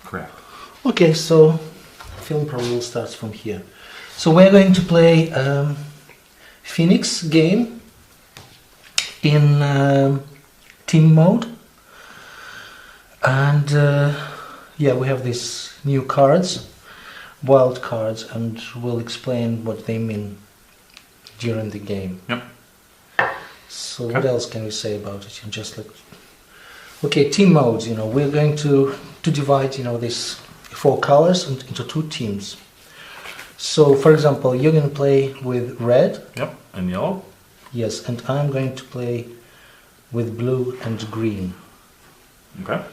Correct. Okay, so film probably starts from here. So we're going to play Phoenix game in team mode, and yeah, we have these new cards, wild cards, and we'll explain what they mean during the game. Yep. So what else can we say about it? Just like, okay, team modes. We're going to divide these 4 colors into 2 teams. So, for example, you're going to play with red. Yep, and yellow. Yes, and I'm going to play with blue and green. Okay.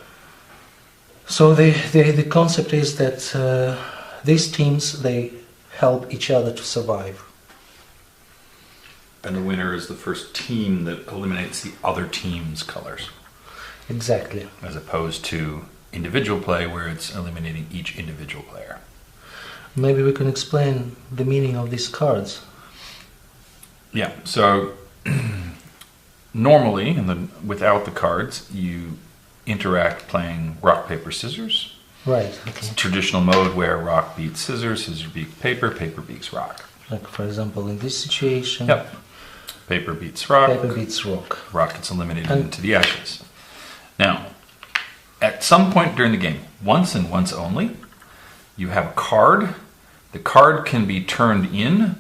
So the concept is that these teams, they help each other to survive. And the winner is the first team that eliminates the other team's colors. Exactly. As opposed to individual play where it's eliminating each individual player. Maybe we can explain the meaning of these cards. Yeah, so normally, without the cards, you interact playing rock, paper, scissors. Right. It's a traditional mode where rock beats scissors, scissors beats paper, paper beats rock. Like, for example, in this situation, Yep. Paper beats rock. paper beats rock. Rock gets eliminated into the ashes. Now, at some point during the game, once and once only, you have a card. The card can be turned in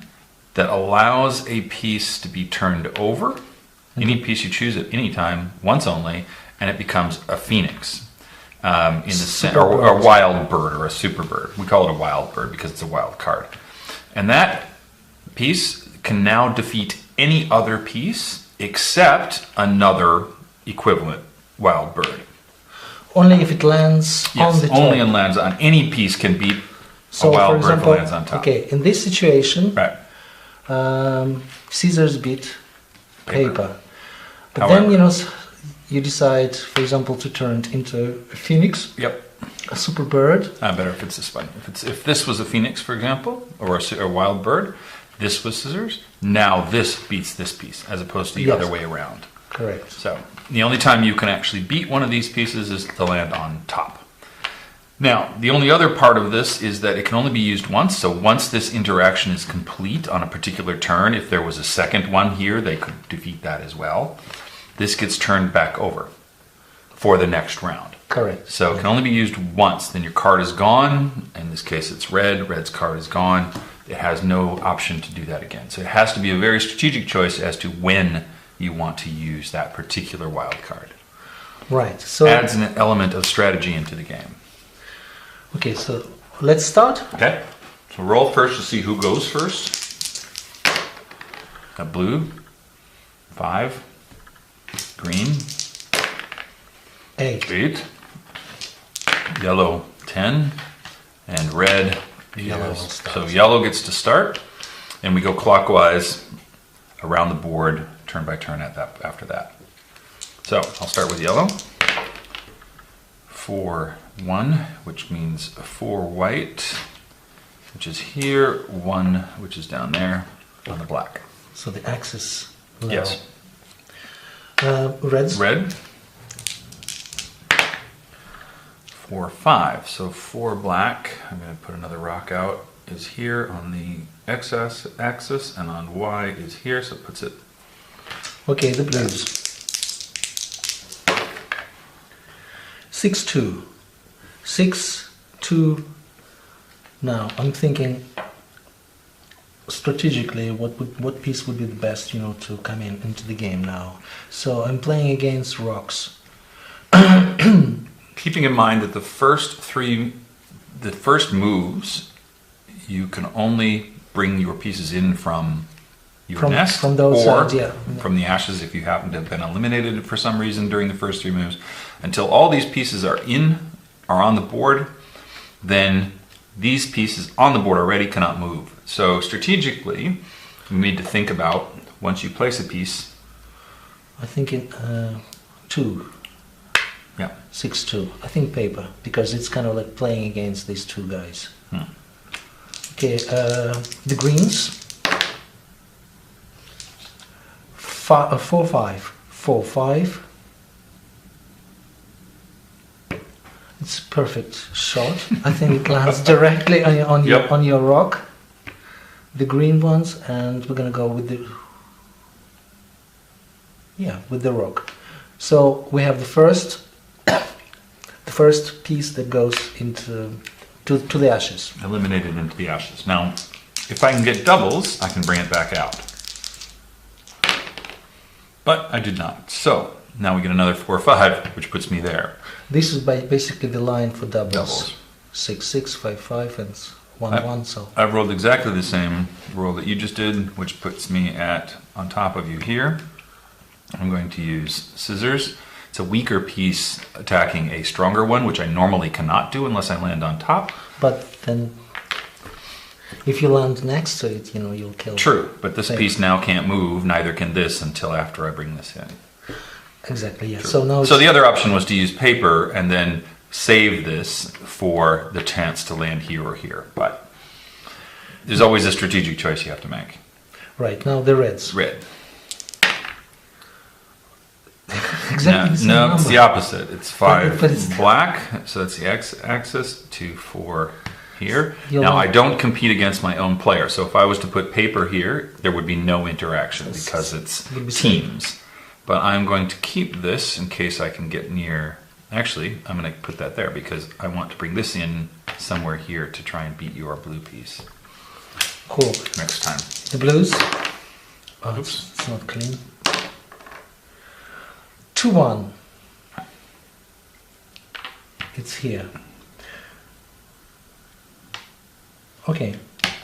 that allows a piece to be turned over. Any piece you choose at any time, once only, and it becomes a phoenix. Or a wild bird or a super bird. We call it a wild bird because it's a wild card. And that piece can now defeat any other piece except another equivalent wild bird. Only if it lands on the top. Only and lands on any piece can beat a wild bird that lands on top. Okay, in this situation, Right. Scissors beat paper. But However, then, you decide, for example, to turn it into a phoenix, Yep. a super bird. Better if it's this way. If this was a phoenix, for example, or a wild bird, this was scissors. Now this beats this piece, as opposed to the Yes. other way around. Correct. So the only time you can actually beat one of these pieces is to land on top. Now, the only other part of this is that it can only be used once. So once this interaction is complete on a particular turn, if there was a second one here, they could defeat that as well. This gets turned back over for the next round. Correct. So it can only be used once. Then your card is gone. In this case, it's red. Red's card is gone. It has no option to do that again. So it has to be a very strategic choice as to when you want to use that particular wild card. Right. So Adds an element of strategy into the game. okay, so let's start. Okay. So roll first to see who goes first. Got blue, 5. Green, 8. 8. Yellow, 10. And red, Yellow will is. start. So yellow gets to start. And we go clockwise around the board, turn by turn after that. So I'll start with yellow. 4, 1, which means 4 white, which is here, 1, which is down there on the black. So the axis level. Yes. Reds. Red. 4, 5. So 4 black. I'm going to put another rock out. Is here on the x-axis, and on y is here, so it puts it. Okay, the blues. 6, 2. 6, 2. Now I'm thinking strategically what piece would be the best, to come into the game now. So I'm playing against rocks. Keeping in mind that the first moves, you can only bring your pieces in from your nest from those or sides, yeah. from the ashes if you happen to have been eliminated for some reason during the first 3 moves. Until all these pieces are on the board, then these pieces on the board already cannot move. So strategically, we need to think about, once you place a piece. I think in 2. Yeah. 6, 2. I think paper, because it's kind of like playing against these 2 guys. Okay, the greens. 4, 5. 4, 5. It's a perfect shot. I think it lands directly on your rock, the green ones, and we're gonna go with the rock. So we have the first piece that goes to the ashes. Eliminated into the ashes. Now, if I can get doubles, I can bring it back out. But I did not. So now we get another 4 or 5, which puts me there. This is basically the line for doubles. 6, 6, 5, 5, and 1, 1. So I've rolled exactly the same roll that you just did, which puts me on top of you here. I'm going to use scissors. It's a weaker piece attacking a stronger one, which I normally cannot do unless I land on top. But then, if you land next to it, you'll kill. True, but this piece now can't move. Neither can this until after I bring this in. Exactly. Yeah. True. So the other option was to use paper and then save this for the chance to land here or here. But there's always a strategic choice you have to make. Right, now the reds. Red. Exactly. No, it's the opposite. It's 5 black, so that's the x-axis, 2, 4 here. Now I don't compete against my own player, so if I was to put paper here, there would be no interaction because it's teams. But I'm going to keep this in case I can get near. Actually, I'm going to put that there because I want to bring this in somewhere here to try and beat your blue piece. Cool. Next time. The blues. Oh, Oops. it's not clean. 2, 1. It's here. Okay.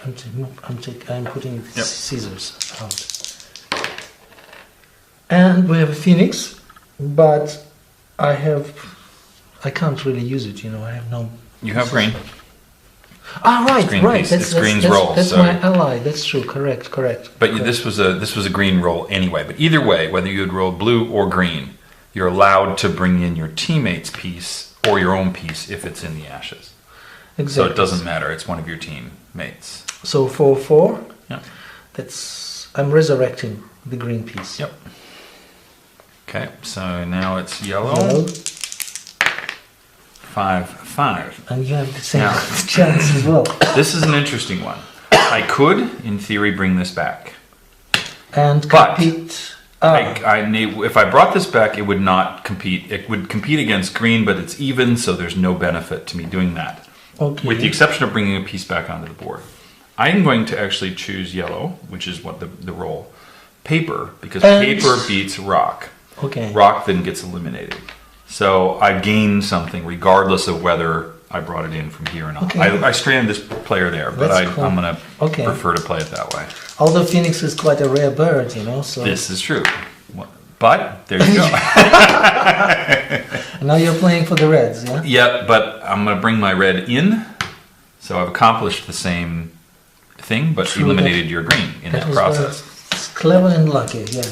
I'm putting scissors out. And we have a phoenix, but I can't really use it, I have no... You have green. Ah, right. Piece. It's green's roll. That's my ally. That's true. Correct. But correct. This was a green roll anyway. But either way, whether you would roll blue or green, you're allowed to bring in your teammate's piece or your own piece if it's in the ashes. Exactly. So it doesn't matter. It's one of your teammates. So 4, 4. Yeah. I'm resurrecting the green piece. Yep. Okay. So now it's yellow. 5, 5. And you have the same chance as well. This is an interesting one. I could, in theory, bring this back. And compete. If I brought this back, it would not compete. It would compete against green, but it's even, so there's no benefit to me doing that. Okay. With the exception of bringing a piece back onto the board. I'm going to actually choose yellow, which is what the roll. Paper, because paper beats rock. Okay. Rock then gets eliminated. So I gain something regardless of whether I brought it in from here or not. Okay. I stranded this player there, but Cool. I'm going to prefer to play it that way. Although Phoenix is quite a rare bird, so... This is true. But there you go. Now you're playing for the reds, yeah? Yeah, but I'm going to bring my red in. So I've accomplished the same thing, but eliminated your green in that process. It's clever and lucky, yeah.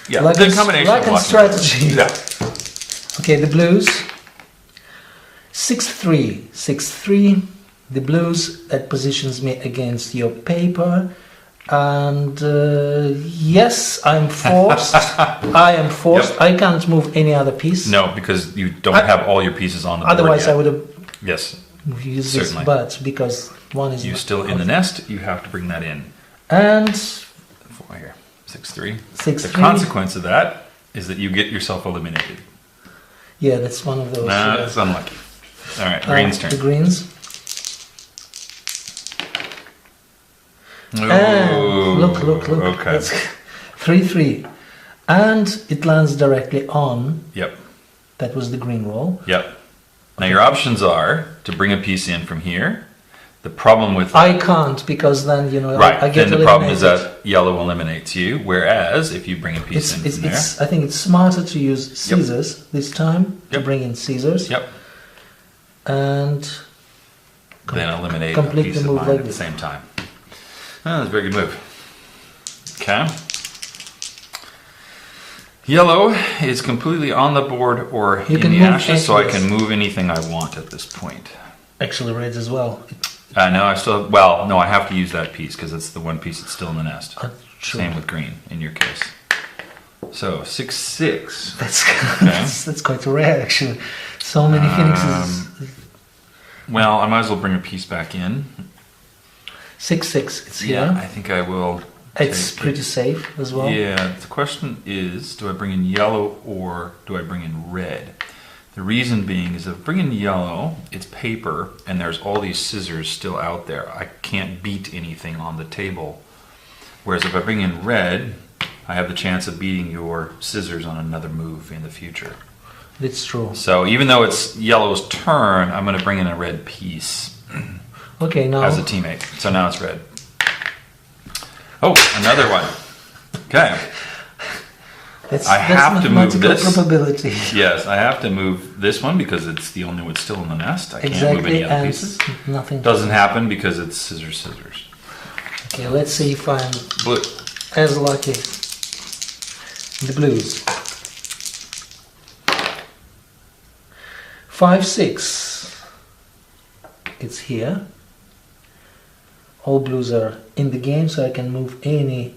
Yeah, the combination luck of and strategy. Yeah. Okay, the blues. 6, 3. 6, 3. The blues, that positions me against your paper. And yes, I'm forced. I am forced. Yep. I can't move any other piece. No, because you don't have all your pieces on the board Otherwise, yet. I would have Yes, used certainly. this, but because one is... You're still in the nest, you have to bring that in. And... 4 here. 6, 3. 6, the 3. consequence of that is that you get yourself eliminated. Yeah, that's one of those. Nah, that's unlucky. All right, green's turn. The greens. Ooh, Look. Okay. That's 3, 3. And it lands directly on. Yep. That was the green roll. Yep. Now your options are to bring a piece in from here. The problem with that, I can't because then right. I get then the problem is eliminated. that yellow eliminates you. Whereas if you bring a piece in from there, I think it's smarter to use scissors this time to bring in scissors. Yep. And then eliminate a complete piece the of move mine like at the this. same time. Oh, that's a very good move. Okay. Yellow is completely on the board or You in can the move ashes, so I ashes. can move anything I want at this point. Actually, reds as well. No, I still. Well, no, I have to use that piece because it's the one piece that's still in the nest. True. Same with green in your case. So 6-6. That's quite rare, actually. So many phoenixes. Well, I might as well bring a piece back in. 6-6. It's here. Yeah, I think I will. It's pretty safe as well. Yeah, the question is, do I bring in yellow or do I bring in red? The reason being is if I bring in yellow, it's paper, and there's all these scissors still out there. I can't beat anything on the table. Whereas if I bring in red, I have the chance of beating your scissors on another move in the future. It's true. So even though it's yellow's turn, I'm going to bring in a red piece. Okay, now As a teammate. So now it's red. Oh, another one. Okay. I have to move this. Probability. Yes, I have to move this one because it's the only one still in the nest. I can't move any other pieces. Nothing. Doesn't happen because it's scissors, scissors. Okay, let's see if I'm Blue. as lucky. The blues. 5-6. It's here. All blues are in the game, so I can move any.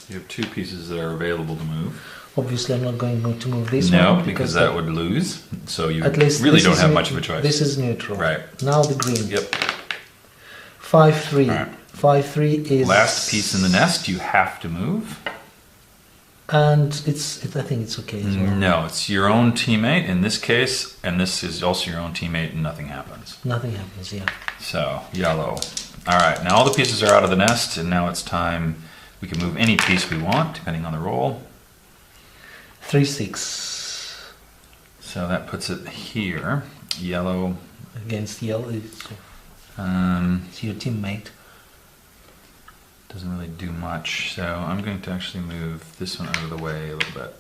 You have two pieces that are available to move. Obviously, I'm not going to move this one. No, because that would lose. So you at least really don't have much of a choice. This is neutral. Right. Now the green. Yep. 5-3. Right. 5-3 is Last piece in the nest you have to move. And I think it's okay as well. No, it's your own teammate in this case, and this is also your own teammate, and nothing happens. Nothing happens, yeah. So, yellow. All right, now all the pieces are out of the nest, and now it's time. We can move any piece we want, depending on the roll. 3-6. So that puts it here. Yellow. Against yellow, it's your teammate. Doesn't really do much, so I'm going to actually move this one out of the way a little bit.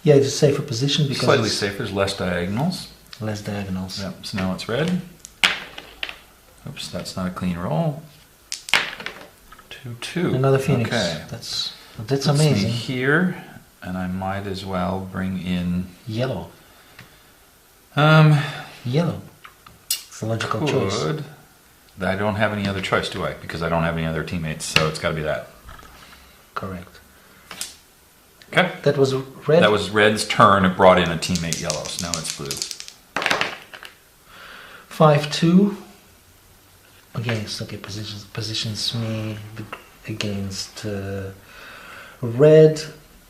Yeah, it's a safer position because Slightly safer, there's less diagonals. Less diagonals. Yep, so now it's red. Oops, that's not a clean roll. 2-2. Another phoenix. Okay. That's Puts me amazing. here, and I might as well bring in Yellow. Yellow. It's a logical choice. Could. I don't have any other choice, do I? Because I don't have any other teammates, so it's got to be that. Correct. Okay. That was red. That was red's turn. It brought in a teammate yellow, so now it's blue. 5-2. Against, okay, positions me against red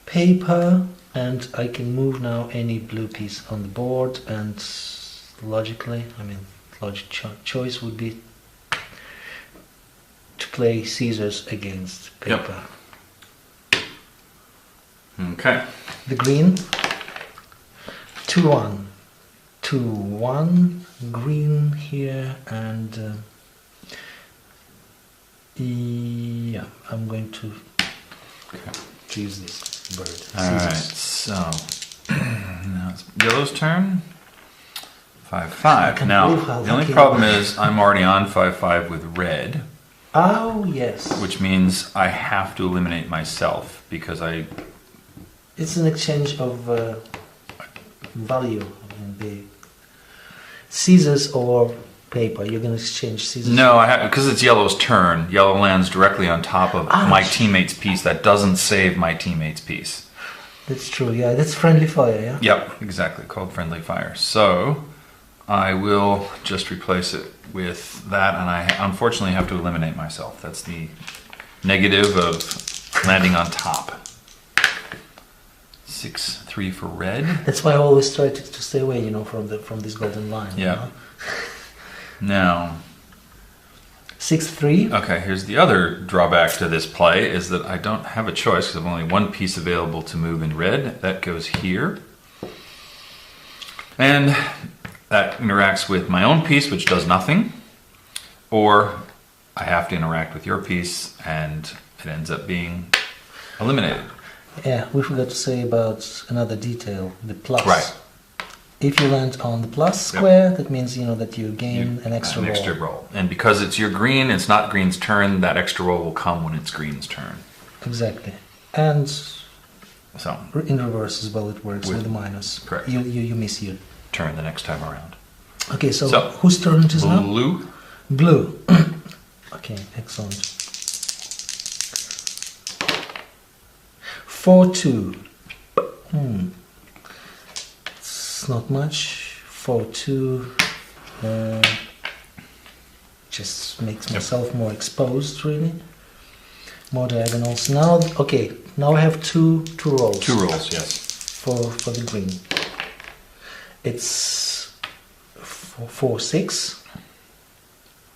paper, and I can move now any blue piece on the board, and logically, logic choice would be to play scissors against paper. Yep. Okay. The green. 2-1. 2-1. Green here, and yeah, I'm going to choose this bird. Alright, so now it's yellow's turn. 5-5. Now, the only problem is I'm already on 5-5 with red. Oh, yes. Which means I have to eliminate myself because It's an exchange of value. The scissors or paper. You're going to exchange scissors. No, because it's yellow's turn. Yellow lands directly on top of my teammate's piece. That doesn't save my teammate's piece. That's true, yeah. That's friendly fire, yeah? Yep, exactly. Called friendly fire. So I will just replace it with that, and I unfortunately have to eliminate myself. That's the negative of landing on top. 6-3 for red. That's why I always try to stay away, from this golden line. Yeah. Now, 6-3. okay, here's the other drawback to this play is that I don't have a choice because I have only one piece available to move in red. That goes here. And that interacts with my own piece, which does nothing. Or I have to interact with your piece, and it ends up being eliminated. Yeah, we forgot to say about another detail, the plus. Right. If you land on the plus square, that means that you gain an extra roll. And because it's your green, it's not green's turn, that extra roll will come when it's green's turn. Exactly. And so in reverse as well it works with the minus. Correct. You miss your turn the next time around. Okay, so whose turn it is now? Blue. Blue. Okay, excellent. 4-2. It's not much. 4-2. Just makes myself more exposed, really. More diagonals. Now, okay. Now I have two rolls. 2 rolls, yes. For the green. It's 4-6.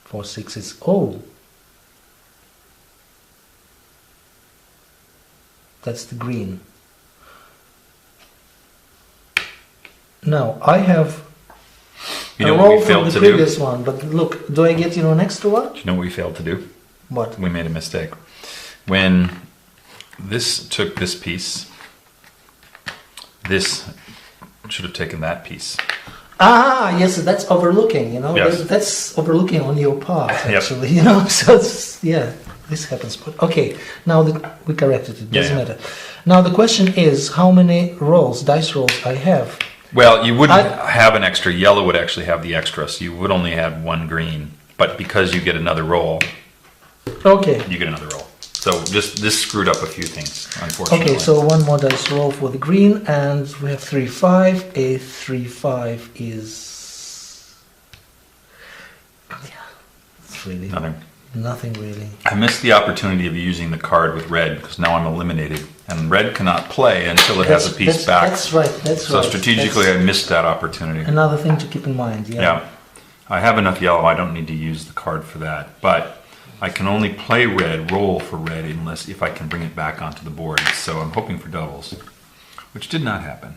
4-6 is that's the green. Now I have You know a what roll we from failed the to previous do? one, but look, do I get an extra one? Do you know what we failed to do? What? We made a mistake. When this took this piece, this should have taken that piece. Ah, yes, that's overlooking. Yes. That's overlooking on your part, Yep. actually. So it's, this happens. But okay, now we corrected it. Doesn't matter. Now the question is, how many dice rolls I have? Well, you wouldn't have an extra. Yellow would actually have the extra, so you would only have 1 green. But because you get another roll, okay, you get another roll. So this screwed up a few things, unfortunately. Okay, so 1 more dice roll for the green, and we have 3-5. A 3-5 is it's really Nothing. nothing really. I missed the opportunity of using the card with red because now I'm eliminated, and red cannot play until it has a piece back. That's right. That's So right. strategically, I missed that opportunity. Another thing to keep in mind. Yeah, I have enough yellow. I don't need to use the card for that, but I can only play red, roll for red, unless if I can bring it back onto the board. So I'm hoping for doubles, which did not happen.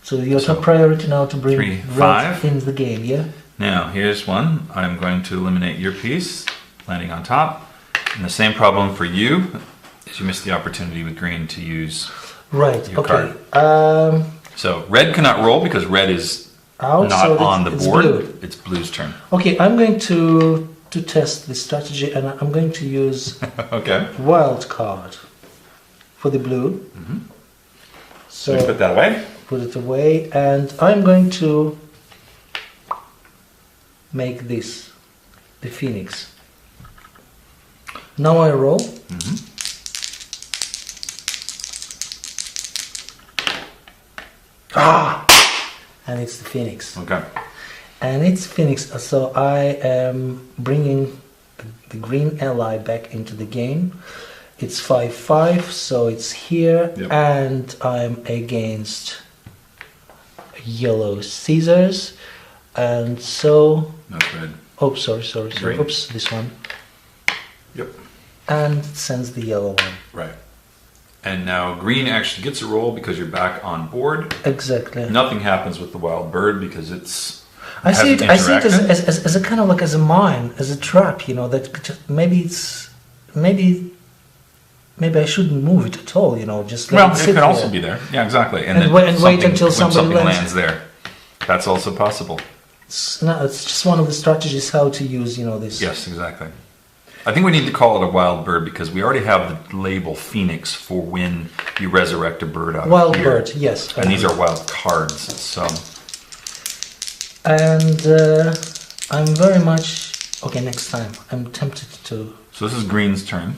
So your top priority now to bring 3, red 5. in the game. Yeah. Now here's one. I'm going to eliminate your piece, landing on top. And the same problem for you is you missed the opportunity with green to use Right. your Okay. card. So red cannot roll because red is Out. not So on the it's board. blue. It's blue's turn. Okay, I'm going to test this strategy, and I'm going to use Okay. wild card for the blue. So we put that away. Put it away, and I'm going to make this the Phoenix. Now I roll. And it's the Phoenix. Okay. And it's Phoenix, so I am bringing the green ally back into the game. It's 5-5, so it's here, Yep. and I'm against yellow scissors, and so... That's red. Oh, sorry. Green. Oops, this one. Yep. And sends the yellow one. Right. And now green actually gets a roll because you're back on board. Exactly. Nothing happens with the wild bird because it's... I see it hasn't interacted. as a kind of like as a mine, as a trap, that just, maybe I shouldn't move it at all, just let Well, it it sit could there. also be there. Yeah, exactly. And then wait until when somebody something lands. lands there. That's also possible. It's just one of the strategies how to use, this. Yes, exactly. I think we need to call it a wild bird because we already have the label Phoenix for when you resurrect a bird out Wild of here. bird, yes. And these are wild cards, so... And I'm very much... Okay, next time. I'm tempted to... So this is green's turn.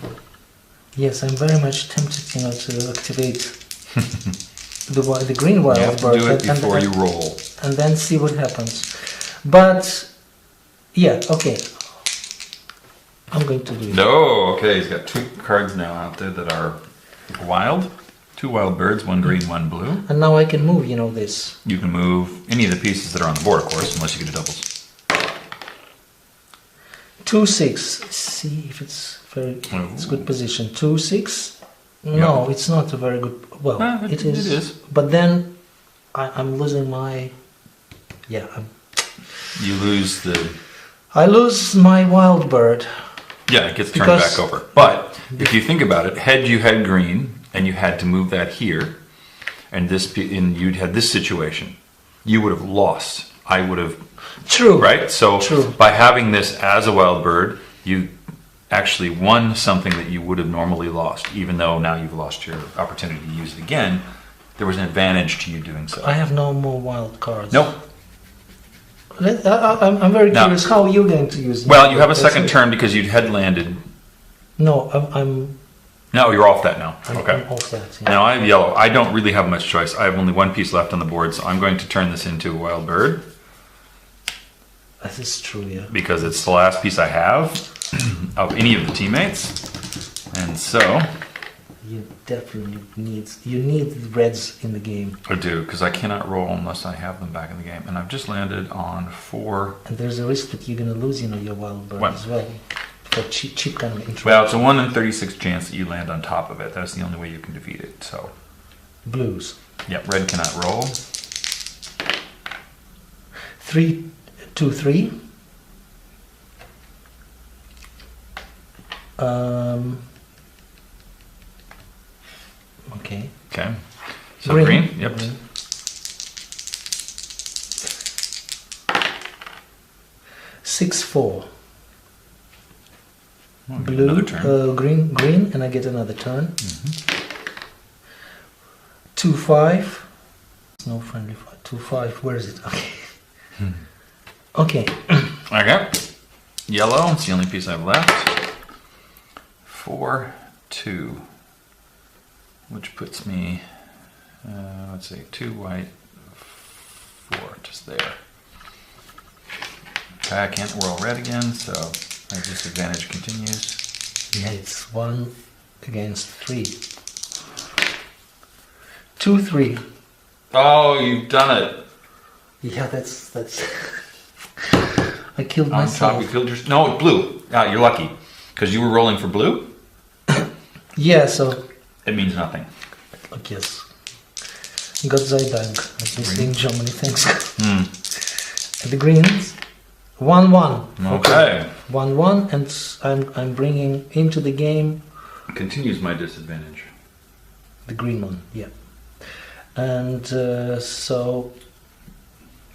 Yes, I'm very much tempted, to activate the green wild You have to bird. do it before you roll. And then see what happens. But, yeah, okay. I'm going to do it. No, okay, he's got 2 cards now out there that are wild. 2 wild birds, 1 green, 1 blue. And now I can move, this. You can move any of the pieces that are on the board, of course, unless you get a doubles. 2-6. See if it's it's good position. 2-6. No, Yep. it's not a very good. Well, it is. It is. But then I'm losing my. Yeah, You lose the... I lose my wild bird. Yeah, it gets turned Because- back over. But if you think about it, had you had green and you had to move that here, and you'd had this situation, you would have lost. I would have... True. Right? So True. by having this as a wild bird, you actually won something that you would have normally lost. Even though now you've lost your opportunity to use it again, there was an advantage to you doing so. I have no more wild cards. No. I'm very No. curious how you're going to use. Well, you have a second turn because you'd headlanded. No, I'm. No, you're off that now. Okay. I'm off that. Yeah. Now I have yellow. I don't really have much choice. I have only one piece left on the board, so I'm going to turn this into a wild bird. That is true, yeah. Because it's the last piece I have of any of the teammates. And so... You definitely need reds in the game. I do, because I cannot roll unless I have them back in the game. And I've just landed on 4. And there's a risk that you're going to lose, your wild bird as well. For cheap kind of intro. Well, it's a 1 in 36 chance that you land on top of it. That's the only way you can defeat it, so... Blues. Yep, red cannot roll. 3, 2, 3. Okay. Okay. So green? Yep. Green. 6, 4. Oh, Blue, another turn. green, and I get another turn. 2, 5. No friendly fire. 2, 5. Where is it? Okay. Okay. Okay. Yellow. It's the only piece I have left. 4, 2. Which puts me, let's see, 2 white, 4, just there. Okay, I can't roll red again, so my disadvantage continues. Yeah, it's 1 against 3. 2, 3. Oh, you've done it. Yeah, that's. I killed On myself. top, you killed your. No, blue. You're lucky, because you were rolling for blue. Yeah, so. It means nothing. I guess. Gott sei Dank, as we say in Germany. Thanks. And the greens. 1, 1. Okay. 1, 1, and I'm bringing into the game Continues my disadvantage. the green one. Yeah. And so.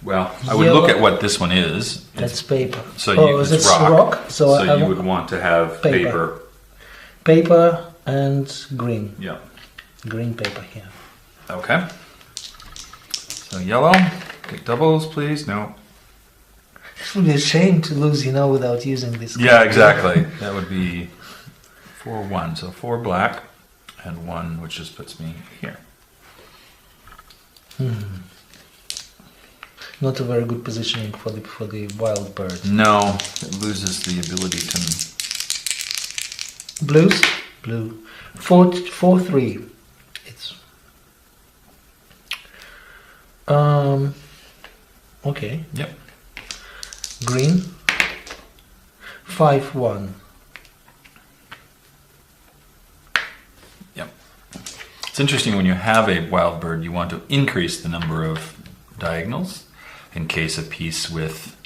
Well, I would look at what this one is. That's paper. So it's it's rock. So you would want to have paper. Paper and green. Yeah. Green paper here. Okay. So yellow. Take doubles, please. No. It would be a shame to lose, without using this. Yeah, exactly. That would be 4, 1. So 4 black and 1, which just puts me here. Not a very good positioning for the wild bird. No, it loses the ability to. Blues. Blue. 4, 3. It's. Okay. Yep. Green. 5, 1. Yep. It's interesting when you have a wild bird, you want to increase the number of diagonals in case a piece with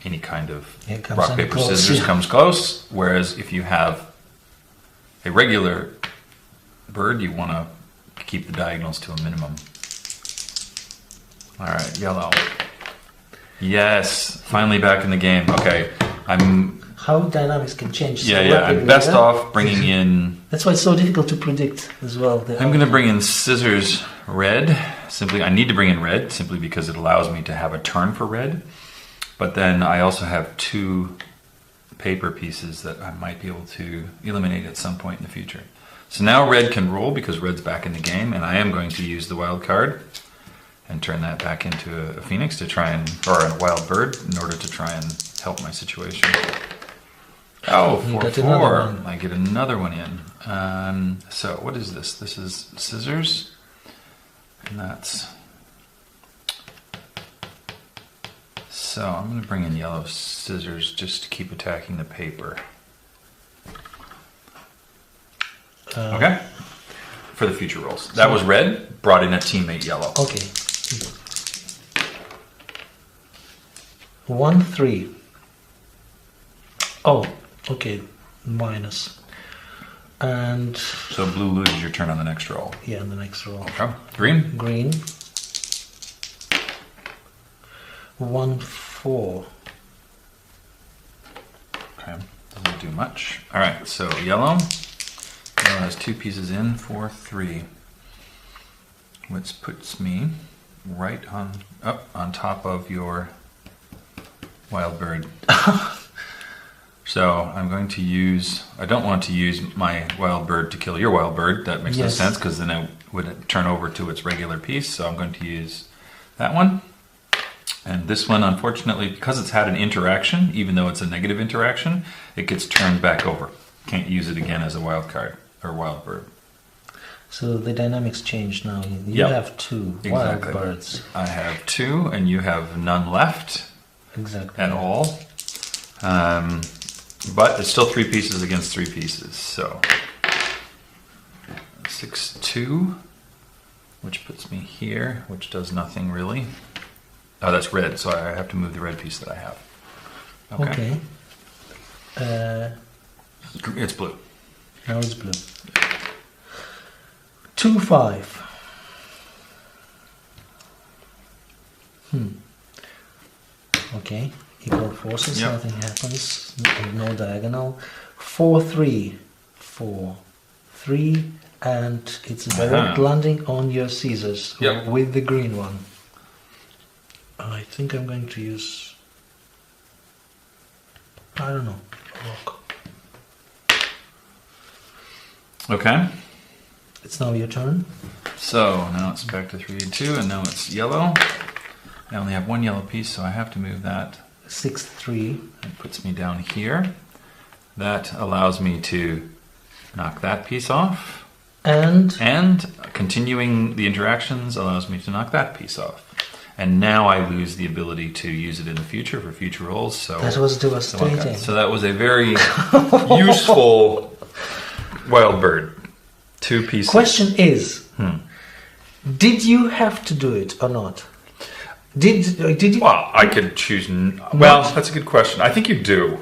any kind of rock, paper, scissors comes close. Whereas if you have a regular bird, you want to keep the diagonals to a minimum. All right, yellow. Yes, finally back in the game. Okay, How dynamics can change. So yeah. I'm best off bringing in. That's why it's so difficult to predict as well. I'm going to bring in scissors red. I need to bring in red simply because it allows me to have a turn for red. But then I also have 2 paper pieces that I might be able to eliminate at some point in the future. So now red can roll because red's back in the game, and I am going to use the wild card and turn that back into a phoenix or a wild bird in order to try and help my situation. Oh, 4, 4. I get another one in. So what is this? This is scissors. And that's... So I'm going to bring in yellow scissors just to keep attacking the paper. Okay? For the future rolls. That was red, brought in a teammate yellow. Okay. 1, 3. Oh, okay. Minus. And... So blue loses your turn on the next roll. Yeah, on the next roll. Okay. Green? Green. 1, 4. Okay. Doesn't do much. All right, so yellow. Yellow has 2 pieces in, 4, 3. Which puts me right on top of your wild bird. For So I'm going to use, I don't want to use my wild bird to kill your wild bird. That makes no Yes. sense because then it would turn over to its regular piece. So I'm going to use that one. And this one, unfortunately, because it's had an interaction, even though it's a negative interaction, it gets turned back over. Can't use it again as a wild card or wild bird. So the dynamics change now. You Yep. have 2 Exactly. wild birds. I have 2 and you have none left Exactly. at all. But it's still 3 pieces against 3 pieces. So 6-2, which puts me here, which does nothing really. Oh, that's red, so I have to move the red piece that I have. Okay. It's blue. Now it's blue. 2-5. Okay. Equal forces. Yep. Nothing happens. No diagonal. 4-3. 4-3. And it's a direct landing on your scissors Yep. with the green one. I think I'm going to use, I don't know, rock. Okay. It's now your turn. So now it's back to 3-2, and now it's yellow. I only have 1 yellow piece, so I have to move that. 6-3. It puts me down here. That allows me to knock that piece off. And Continuing the interactions allows me to knock that piece off. And now I lose the ability to use it in the future for future rolls. So that was devastating. So that was a very useful wild bird. 2 pieces. Question is, did you have to do it or not? Did you? Well, I could choose. Well, that's a good question. I think you do.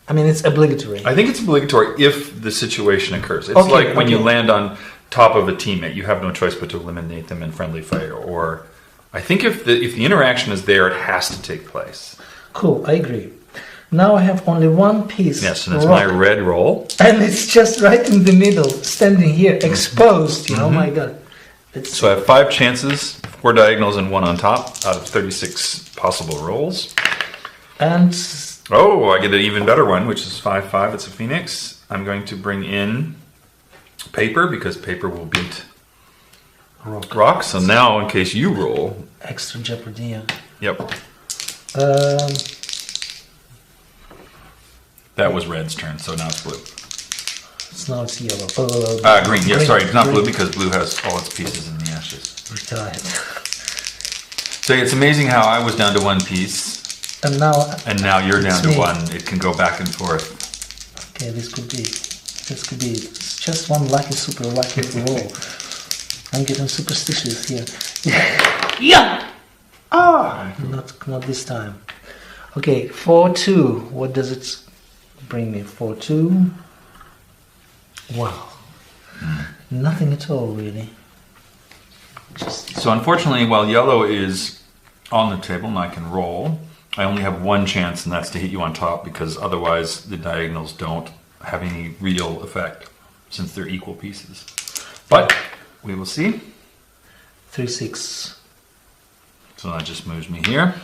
I mean, it's obligatory. I think it's obligatory if the situation occurs. It's Okay, like when you okay. land on top of a teammate, you have no choice but to eliminate them in friendly fire. Or I think if the interaction is there, it has to take place. Cool, I agree. Now I have only 1 piece. Yes, and it's my red roll. And it's just right in the middle, standing here, exposed. Oh my god. So I have 5 chances, 4 diagonals and 1 on top out of 36 possible rolls. And Oh, I get an even better one, which is 5-5. It's a Phoenix. I'm going to bring in paper because paper will beat rock. So now, in case you roll, extra jeopardy. Yeah. yep, that was red's turn. So now it's blue. Now it's yellow. Green. Yeah, sorry, it's not blue because blue has all its pieces in the ashes. Retired. So it's amazing how I was down to 1 piece. And now you're down to me. 1. It can go back and forth. Okay, this could be. It's just 1 lucky, super lucky roll. I'm getting superstitious here. Yeah. Ah, not this time. Okay, 4-2. What does it bring me? 4-2. Wow. Nothing at all, really. So unfortunately, while yellow is on the table and I can roll, I only have 1 chance, and that's to hit you on top, because otherwise the diagonals don't have any real effect since they're equal pieces. But we will see. 3-6. So that just moves me here.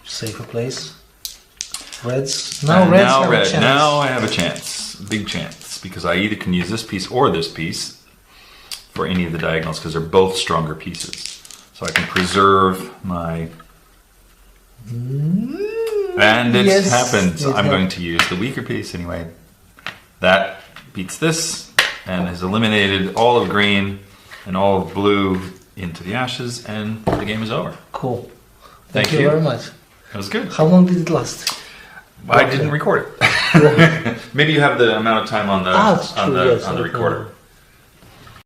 Safer place. Reds. And Reds now have a red. chance. Now I have a chance, big chance, because I either can use this piece or this piece for any of the diagonals, because they're both stronger pieces. So I can preserve my. And it's Yes, happened. So it I'm going happened. to use the weaker piece anyway. That beats this and has eliminated all of green and all of blue into the ashes, and the game is over. Cool. Thank you you. very much. That was good. How long did it last? I didn't record it. Maybe you have the amount of time on the It's true, yes, on the okay. recorder.